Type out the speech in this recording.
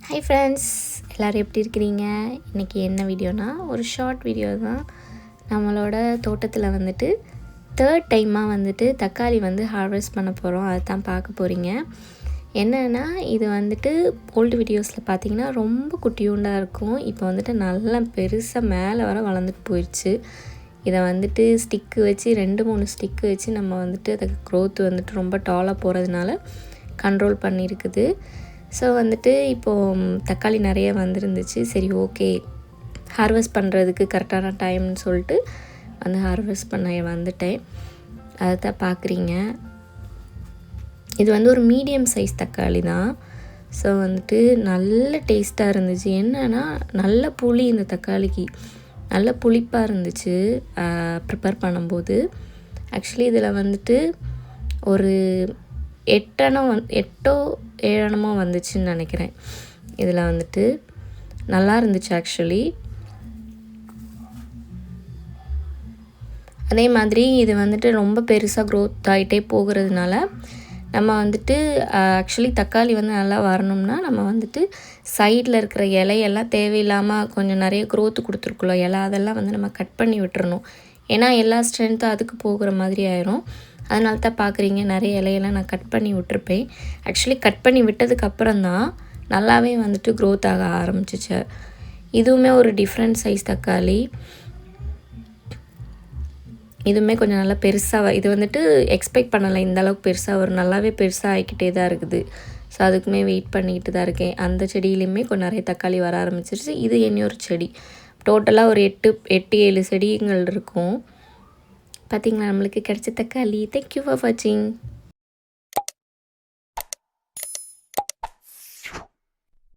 Hi friends, எல்லோரும் எப்படி இருக்கிறீங்க? இன்றைக்கி என்ன வீடியோனா, ஒரு ஷார்ட் வீடியோ தான். நம்மளோட தோட்டத்தில் வந்துட்டு தேர்ட் டைமாக வந்துட்டு தக்காளி ஹார்வெஸ்ட் பண்ண போகிறோம். அதை தான் பார்க்க போகிறீங்க. என்னென்னா, இது ஓல்டு வீடியோஸில் பார்த்தீங்கன்னா ரொம்ப குட்டியூண்டாக இருக்கும். இப்போ நல்லா பெருசாக மேலே வர வளர்ந்துட்டு போயிடுச்சு. இதை ஸ்டிக்கு வச்சு 2-3 ஸ்டிக்கு வச்சு நம்ம அதுக்கு க்ரோத் ரொம்ப டாலாக போகிறதுனால கண்ட்ரோல் பண்ணியிருக்குது. ஸோ இப்போது தக்காளி நிறைய வந்துருந்துச்சு. சரி, ஓகே, ஹார்வெஸ்ட் பண்ணுறதுக்கு கரெக்டான டைம்னு சொல்லிட்டு ஹார்வெஸ்ட் பண்ண வந்துட்டேன். அதை தான் பார்க்குறீங்க. இது ஒரு மீடியம் சைஸ் தக்காளி தான். ஸோ நல்ல டேஸ்ட்டாக இருந்துச்சு. என்னென்னா, நல்ல புளி, இந்த தக்காளிக்கு நல்ல புளிப்பாக இருந்துச்சு ப்ரிப்பேர் பண்ணும்போது. ஆக்சுவலி இதில் ஒரு 8-7 வந்துச்சுன்னு நினைக்கிறேன். இதில் நல்லா இருந்துச்சு ஆக்சுவலி. அதே மாதிரி இது ரொம்ப பெருசாக க்ரோத் ஆகிட்டே போகிறதுனால நம்ம ஆக்சுவலி தக்காளி நல்லா வரணும்னா நம்ம சைடில் இருக்கிற இலையெல்லாம் தேவையில்லாமல் கொஞ்சம் நிறைய க்ரோத்து கொடுத்துருக்குள்ள இலை, அதெல்லாம் நம்ம கட் பண்ணி விட்டுறணும். ஏன்னா எல்லா ஸ்ட்ரென்த்தும் அதுக்கு போகிற மாதிரி ஆயிரும். அதனால தான் பார்க்குறீங்க, நிறைய இலையெல்லாம் நான் கட் பண்ணி விட்டுருப்பேன். ஆக்சுவலி கட் பண்ணி விட்டதுக்கப்புறம் தான் நல்லாவே க்ரோத் ஆக ஆரம்பிச்சிச்சு. இதுவுமே ஒரு டிஃப்ரெண்ட் சைஸ் தக்காளி. இதுவுமே கொஞ்சம் நல்லா பெருசாக, இது எக்ஸ்பெக்ட் பண்ணலை இந்தளவுக்கு பெருசாக நல்லாவே பெருசாக ஆகிக்கிட்டே தான் இருக்குது. ஸோ அதுக்குமே வெயிட் பண்ணிக்கிட்டு தான் இருக்கேன். அந்த செடியிலையுமே கொஞ்சம் நிறைய தக்காளி வர ஆரம்பிச்சிருச்சு. இது இன்னொரு செடி. டோட்டலாக ஒரு 8-7 செடிகள் இருக்கும். பார்த்தீங்களா நம்மளுக்கு கிடைச்ச தக்காளி. தேங்க்யூ ஃபார் வாட்சிங்.